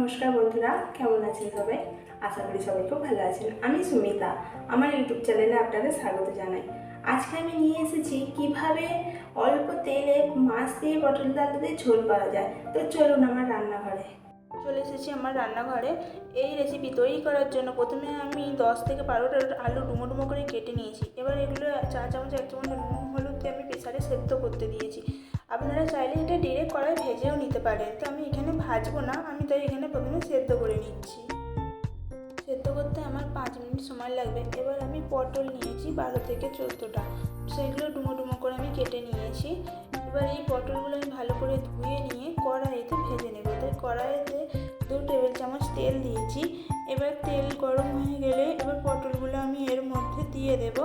নমস্কার বন্ধুরা, কেমন আছেন সবাই? আশা করি সবাই খুব ভালো আছেন। আমি সুমিতা, আমার ইউটিউব চ্যানেলে আপনাদের স্বাগত জানাই। আজকে আমি নিয়ে এসেছি কিভাবে অল্প তেলে মাছ দিয়ে পটল ডাল দিয়ে ঝোল করা যায়। তো চলুন আমার রান্নাঘরে। চলে এসেছি আমার রান্নাঘরে। এই রেসিপি তৈরি করার জন্য প্রথমে আমি 10 থেকে 12টা আলু ডুমো ডুমো করে কেটে নিয়েছি। এবার এগুলো 1 চামচ নুন হলুদ দিয়ে আমি প্রেসারে সেদ্ধ করতে দিয়েছি। আপনারা চাইলে এটা ডিরেক্ট কড়াই ভেজেও নিতে পারেন, তো আমি এখানে ভাজবো না, আমি তাই এখানে প্রথমে সেদ্ধ করে নিচ্ছি। সেদ্ধ করতে আমার 5 মিনিট সময় লাগবে। এবার আমি পটল নিয়েছি 12 থেকে 14টা, সেগুলো ডুমো ডুমো করে আমি কেটে নিয়েছি। এবার এই পটলগুলো আমি ভালো করে ধুয়ে নিয়ে কড়াইতে ভেজে নেব। তাই কড়াইতে 2 টেবিল চামচ তেল দিয়েছি। এবার তেল গরম হয়ে গেলে এবার পটলগুলো আমি এর মধ্যে দিয়ে দেব।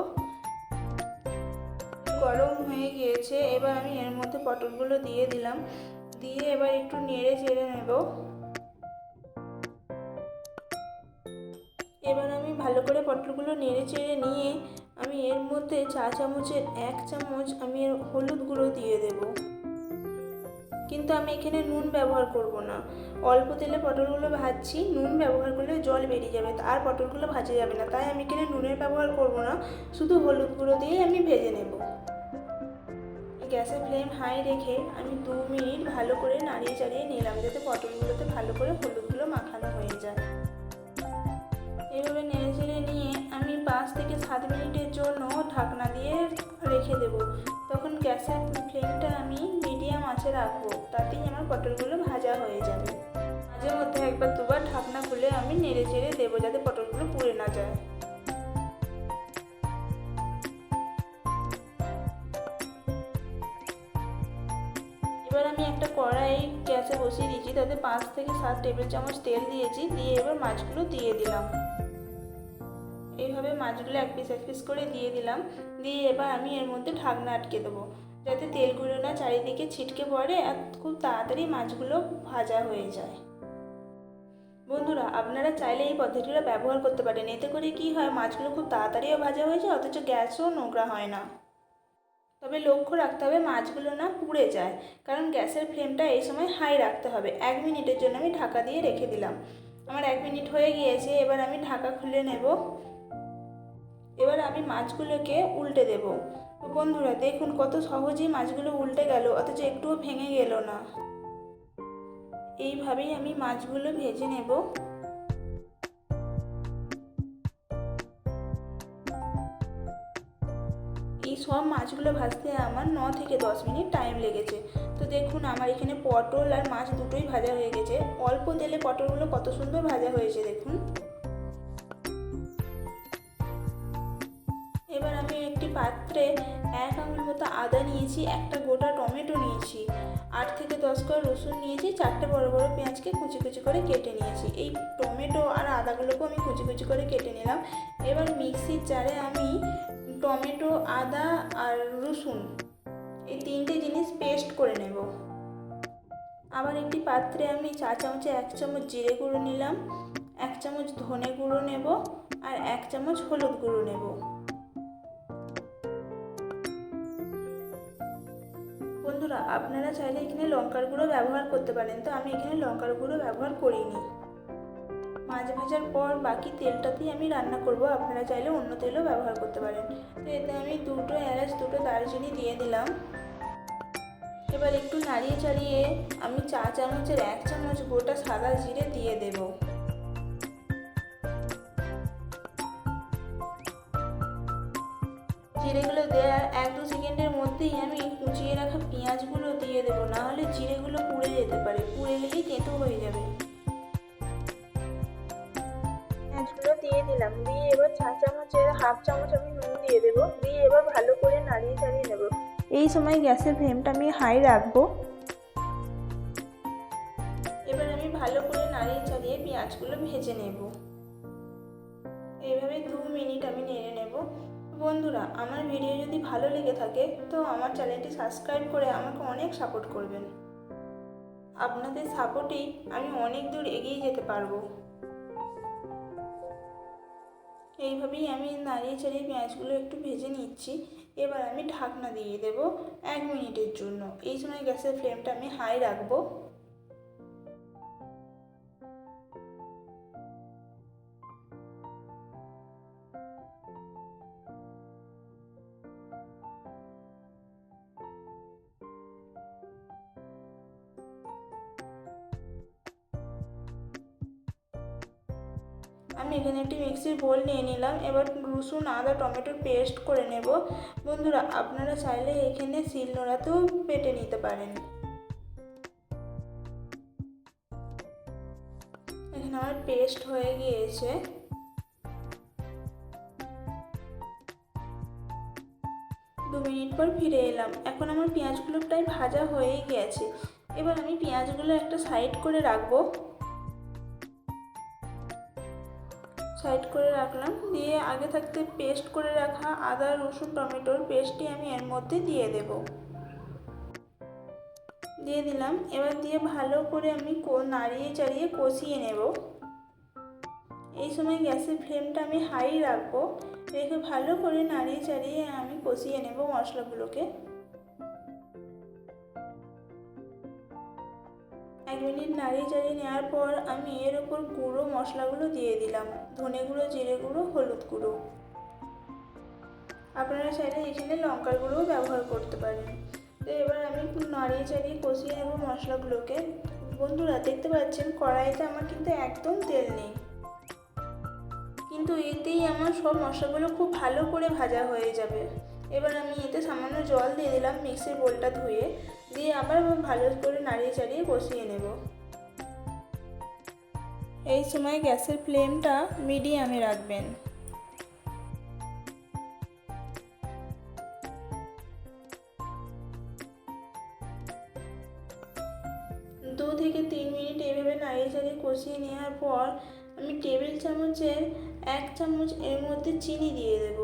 গরম হয়ে গিয়েছে, এবার আমি এর মধ্যে পটলগুলো দিয়ে দিলাম। দিয়ে এবার একটু নেড়ে চেড়ে নেব। এবার আমি ভালো করে পটলগুলো নেড়ে চেড়ে নিয়ে আমি এর মধ্যে 1 চামচের 1 চামচ আমি হলুদ গুঁড়ো দিয়ে দেব। কিন্তু আমি এখানে নুন ব্যবহার করব না। অল্প তেলে পটলগুলো ভাজছি, নুন ব্যবহার করলে জল বেরিয়ে যাবে আর পটলগুলো ভাজা যাবে না, তাই আমি এখানে নুনের ব্যবহার করব না, শুধু হলুদ গুঁড়ো দিয়ে আমি ভেজে নেব। গ্যাসের ফ্লেম হাই রেখে আমি 2 মিনিট ভালো করে নাড়িয়ে চাড়িয়ে নিলাম, যাতে পটলগুলোতে ভালো করে হলুদগুলো মাখানো হয়ে যায়। এইভাবে নেড়ে চেড়ে নিয়ে আমি 5 থেকে 7 মিনিটের জন্য ঢাকনা দিয়ে রেখে দেব। তখন গ্যাসের ফ্লেমটা আমি মিডিয়াম আঁচে রাখবো, তাতেই আমার পটলগুলো ভাজা হয়ে যাবে। মাঝে মধ্যে একবার দুবার ঢাকনা খুলে আমি নেড়ে চেড়ে দেবো, যাতে পটলগুলো পুড়ে না যায়। এবার আমি একটা কড়াই গ্যাসে বসিয়ে দিয়েছি, তাতে 5 থেকে 7 টেবিল চামচ তেল দিয়েছি। দিয়ে এবার মাছগুলো দিয়ে দিলাম। এইভাবে মাছগুলো এক পিস করে দিয়ে দিলাম। দিয়ে এবার আমি এর মধ্যে ঢাকনা আটকে দেবো, যাতে তেলগুলো না চারিদিকে ছিটকে পড়ে আর খুব তাড়াতাড়ি মাছগুলো ভাজা হয়ে যায়। বন্ধুরা, আপনারা চাইলে এই পদ্ধতিটা ব্যবহার করতে পারেন। এতে করে কি হয়, মাছগুলো খুব তাড়াতাড়িও ভাজা হয়ে যায়, অথচ গ্যাসও নোংরা হয় না। তবে লক্ষ্য রাখতে হবে মাছগুলো না পুড়ে যায়, কারণ গ্যাসের ফ্লেমটা এই সময় হাই রাখতে হবে। 1 মিনিটের জন্য আমি ঢাকা দিয়ে রেখে দিলাম। আমার 1 মিনিট হয়ে গিয়েছে, এবার আমি ঢাকা খুলে নেব। এবার আমি মাছগুলোকে উল্টে দেব। বন্ধুরা দেখুন, কত সহজেই মাছগুলো উল্টে গেল, অথচ একটুও ভেঙে গেল না। এইভাবেই আমি মাছগুলো ভেজে নেব। এই সব মাছগুলো ভাজতে আমার 9 থেকে 10 মিনিট টাইম লেগেছে। তো দেখুন, আমার এখানে পটল আর মাছ দুটোই ভাজা হয়ে গেছে। অল্প তেলে পটলগুলো কত সুন্দর ভাজা হয়েছে দেখুন। এবার আমি একটি পাত্রে 1 আঙুল মতো আদা নিয়েছি, একটা গোটা টমেটো নিয়েছি, 8 থেকে 10 কোয়া রসুন নিয়েছি, 4টে বড় বড় পেঁয়াজকে কুচি কুচি করে কেটে নিয়েছি। এই টমেটো আর আদাগুলোকেও আমি কুচি কুচি করে কেটে নিলাম। এবার মিক্সির জারে আমি টমেটো, আদা আর রসুন এই 3টে জিনিস পেস্ট করে নেব। আবার একটি পাত্রে আমি 4 চামচে 1 চামচ জিরে গুঁড়ো নিলাম, 1 চামচ ধনে গুঁড়ো নেব আর 1 চামচ হলুদ গুঁড়ো নেব। বন্ধুরা, আপনারা চাইলে এখানে লঙ্কার গুঁড়ো ব্যবহার করতে পারেন, তো আমি এখানে লঙ্কার গুঁড়ো ব্যবহার করিনি। মাছ ভাজার পর বাকি তেলটাতেই আমি রান্না করব, আপনারা চাইলে অন্য তেলও ব্যবহার করতে পারেন। তো এতে আমি 2টো এলাচ, 2টো দারচিনি দিয়ে দিলাম। এবার একটু নাড়িয়ে চাড়িয়ে আমি 4 চামচের 1 চামচ গোটা সাদা জিরে দিয়ে দেব। জিরেগুলো দেওয়ার 1-2 সেকেন্ডের মধ্যেই আমি কুচিয়ে রাখা পেঁয়াজগুলো দিয়ে দেবো, না হলে জিরেগুলো পুড়ে যেতে পারে, পুড়ে গেলেই তেঁতো হয়ে যাবে। পেঁয়াজগুলো দিয়ে দিলাম। দিয়ে এবার 4 চামচের 1/2 চামচ আমি নুন দিয়ে দেবো। দিয়ে এবার ভালো করে নাড়িয়ে চাড়িয়ে নেব। এই সময় গ্যাসের ফ্লেমটা আমি হাই রাখবো। এবার আমি ভালো করে নাড়িয়ে চাড়িয়ে পেঁয়াজগুলো ভেজে নেব। এইভাবে 2 মিনিট আমি নেড়ে নেব। বন্ধুরা, আমার ভিডিও যদি ভালো লেগে থাকে তো আমার চ্যানেলটি সাবস্ক্রাইব করে আমাকে অনেক সাপোর্ট করবেন। আপনাদের সাপোর্টেই আমি অনেক দূর এগিয়ে যেতে পারবো। এইভাবেই আমি নাড়িয়ে চাড়িয়ে পেঁয়াজগুলো একটু ভেজে নিচ্ছি। এবার আমি ঢাকনা দিয়ে দেব 1 মিনিটের জন্য। এই সময় গ্যাসের ফ্লেমটা আমি হাই রাখবো। আমি এখানে একটি মিক্সির বোল নিয়ে নিলাম। এবার রসুন, আদা, টমেটোর পেস্ট করে নেব। বন্ধুরা, আপনারা চাইলে এখানে শিলনোড়াতেও বেটে নিতে পারেন। এখানে আমার পেস্ট হয়ে গিয়েছে। দু মিনিট পর ফিরে এলাম। এখন আমার পেঁয়াজগুলো প্রায় ভাজা হয়েই গেছে। এবার আমি পেঁয়াজগুলো একটা সাইড করে রাখবো। সাইড করে রাখলাম। দিয়ে আগে থাকতে পেস্ট করে রাখা আদা, রসুন, টমেটোর পেস্টটি আমি এর মধ্যে দিয়ে দেব। দিয়ে দিলাম। এবার দিয়ে ভালো করে আমি নাড়িয়ে চাড়িয়ে কষিয়ে নেব। এই সময় গ্যাসের ফ্লেমটা আমি হাই রাখবো। রেখে ভালো করে নাড়িয়ে চাড়িয়ে আমি কষিয়ে নেব মশলাগুলোকে। 1 মিনিট নাড়িয়ে চাড়িয়ে নেওয়ার পর আমি এর ওপর গুঁড়ো মশলাগুলো দিয়ে দিলাম। ধনে গুঁড়ো, জিরে গুঁড়ো, হলুদ গুঁড়ো। আপনারা চাইলে এখানে লঙ্কার গুঁড়োও ব্যবহার করতে পারেন। তো এবার আমি একটু নাড়িয়ে চাড়িয়ে কষিয়ে নেব মশলাগুলোকে। বন্ধুরা, দেখতে পাচ্ছেন কড়াইতে আমার কিন্তু একদম তেল নেই, কিন্তু এতেই আমার সব মশলাগুলো খুব ভালো করে ভাজা হয়ে যাবে। এবার আমি এতে সামান্য জল দিয়ে দিলাম মিক্সির বোলটা ধুয়ে। দিয়ে আবার ভালো করে নাড়িয়ে চাড়িয়ে কষিয়ে নেব। এই সময় গ্যাসের ফ্লেমটা মিডিয়ামে রাখবেন। 2 থেকে 3 মিনিট এইভাবে নাড়িয়ে চাড়িয়ে কষিয়ে নেওয়ার পর আমি টেবিল চামচের 1 চামচ এর মধ্যে চিনি দিয়ে দেব।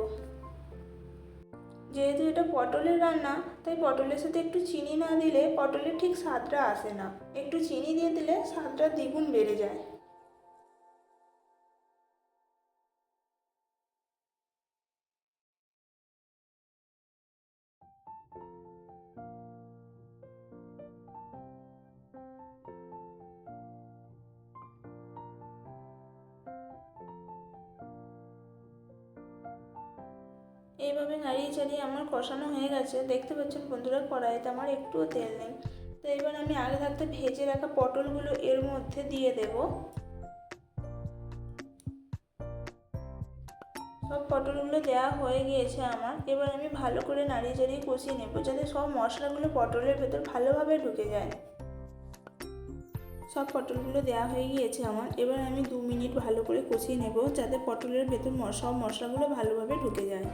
যেহেতু এটা পটলের রান্না, তাই পটলের সাথে একটু চিনি না দিলে পটলের ঠিক স্বাদটা আসে না। একটু চিনি দিয়ে দিলে স্বাদটা দ্বিগুণ বেড়ে যায়। এইভাবে নাড়িয়ে চাড়িয়ে আমার কষানো হয়ে গেছে। দেখতে পাচ্ছেন বন্ধুরা, কড়াইতে আমার একটুও তেল নেই। তো এবার আমি আগে থাকতে ভেজে রাখা পটলগুলো এর মধ্যে দিয়ে দেব। সব পটলগুলো দেওয়া হয়ে গিয়েছে আমার। এবার আমি ভালো করে নাড়িয়ে চাড়িয়ে কষিয়ে নেব, যাতে সব মশলাগুলো পটলের ভেতর ভালোভাবে ঢুকে যায়। সব পটলগুলো দেওয়া হয়ে গিয়েছে আমার। এবার আমি 2 মিনিট ভালো করে কষিয়ে নেব, যাতে পটলের ভেতর সব মশলাগুলো ভালোভাবে ঢুকে যায়।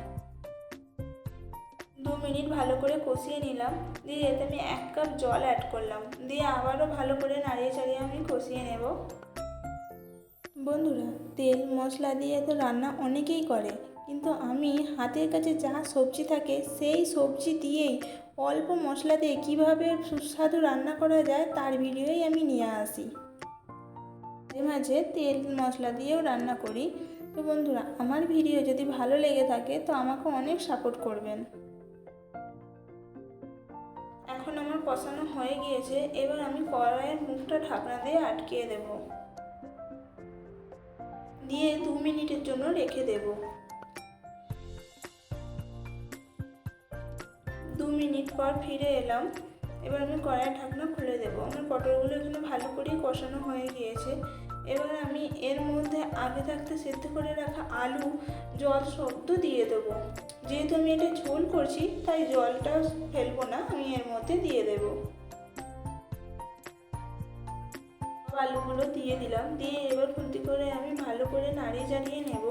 2 মিনিট ভালো করে কষিয়ে নিলাম। দিয়ে এতে আমি 1 কাপ জল অ্যাড করলাম। দিয়ে আবারও ভালো করে নাড়িয়ে চাড়িয়ে আমি কষিয়ে নেব। বন্ধুরা, তেল মশলা দিয়ে তো রান্না অনেকেই করে, কিন্তু আমি হাতের কাছে যা সবজি থাকে সেই সবজি দিয়েই অল্প মশলা দিয়ে কীভাবে সুস্বাদু রান্না করা যায় তার ভিডিওই আমি নিয়ে আসি। মাঝে মাঝে তেল মশলা দিয়েও রান্না করি। তো বন্ধুরা, আমার ভিডিও যদি ভালো লেগে থাকে তো আমাকে অনেক সাপোর্ট করবেন। এখন আমার কষানো হয়ে গিয়েছে। এবার আমি কড়াইয়ের মুখটা ঢাকনা দিয়ে আটকিয়ে দেব। দিয়ে 2 মিনিটের জন্য রেখে দেব। 2 মিনিট পর ফিরে এলাম। এবার আমি কড়াইয়ের ঢাকনা খুলে দেব। আমার পটলগুলো এখানে ভালো করেই কষানো হয়ে গিয়েছে। এবার আমি এর মধ্যে আগে থাকতে সেদ্ধ করে রাখা আলু জল সদ্য দিয়ে দেবো। যেহেতু আমি এটা ঝোল করছি, তাই জলটা ফেলবো না, আমি এর মধ্যে দিয়ে দেব। আলুগুলো দিয়ে দিলাম। দিয়ে এবার খুন্তি করে আমি ভালো করে নাড়িয়ে চাড়িয়ে নেব।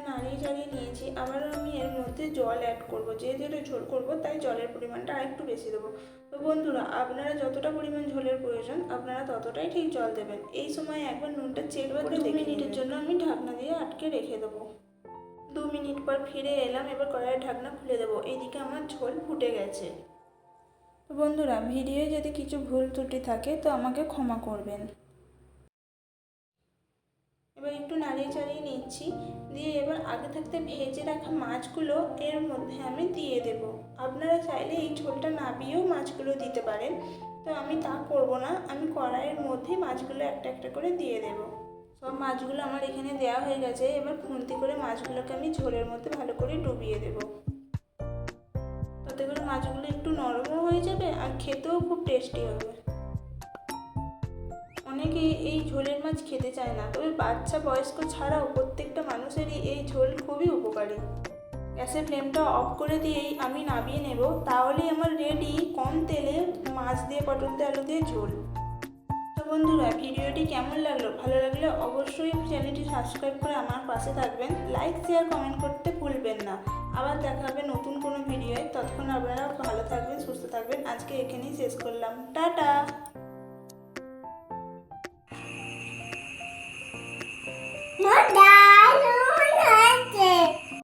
নাড়িয়ে চাড়িয়ে নিয়েছি। আবারও আমি এর মধ্যে জল অ্যাড করব। যেহেতু এটা ঝোল করব, তাই জলের পরিমাণটা আরেকটু বেশি দেবো। তো বন্ধুরা, আপনারা যতটা পরিমাণ ঝোলের প্রয়োজন আপনারা ততটাই ঠিক জল দেবেন। এই সময় একবার নুনটা চেক করে 2 মিনিটের জন্য আমি ঢাকনা দিয়ে আটকে রেখে দেবো। 2 মিনিট পর ফিরে এলাম। এবার কড়াইয়ের ঢাকনা খুলে দেবো। এইদিকে আমার ঝোল ফুটে গেছে। তো বন্ধুরা, ভিডিওয়ে যদি কিছু ভুল ত্রুটি থাকে তো আমাকে ক্ষমা করবেন। এবার একটু নাড়িয়ে চাড়িয়ে নিচ্ছি। দিয়ে এবার আগে থাকতে ভেজে রাখা মাছগুলো এর মধ্যে আমি দিয়ে দেব। আপনারা চাইলে এই ঝোলটা নাবিয়েও মাছগুলো দিতে পারেন, তো আমি তা করব না। আমি কড়াইয়ের মধ্যেই মাছগুলো একটা একটা করে দিয়ে দেব। সব মাছগুলো আমার এখানে দেওয়া হয়ে গেছে। এবার খুন্তি করে মাছগুলোকে আমি ঝোলের মধ্যে ভালো করে ডুবিয়ে দেব। তাতে করে মাছগুলো একটু নরমও হয়ে যাবে আর খেতেও খুব টেস্টি হবে। অনেকেই এই ঝোলের মাছ খেতে চায় না, তবে বাচ্চা বয়স্ক ছাড়াও প্রত্যেকটা মানুষেরই এই ঝোল খুবই উপকারী। গ্যাসের ফ্লেমটা অফ করে দিয়েই আমি নামিয়ে নেব, তাহলেই আমার রেডি কম তেলে মাছ দিয়ে পটল দিয়ে আলু দিয়ে ঝোল। তো বন্ধুরা, ভিডিওটি কেমন লাগলো? ভালো লাগলে অবশ্যই চ্যানেলটি সাবস্ক্রাইব করে আমার পাশে থাকবেন। লাইক শেয়ার কমেন্ট করতে ভুলবেন না। আবার দেখা হবে নতুন কোনো ভিডিওয়। ততক্ষণ আপনারা ভালো থাকবেন, সুস্থ থাকবেন। আজকে এখানেই শেষ করলাম। টাটা।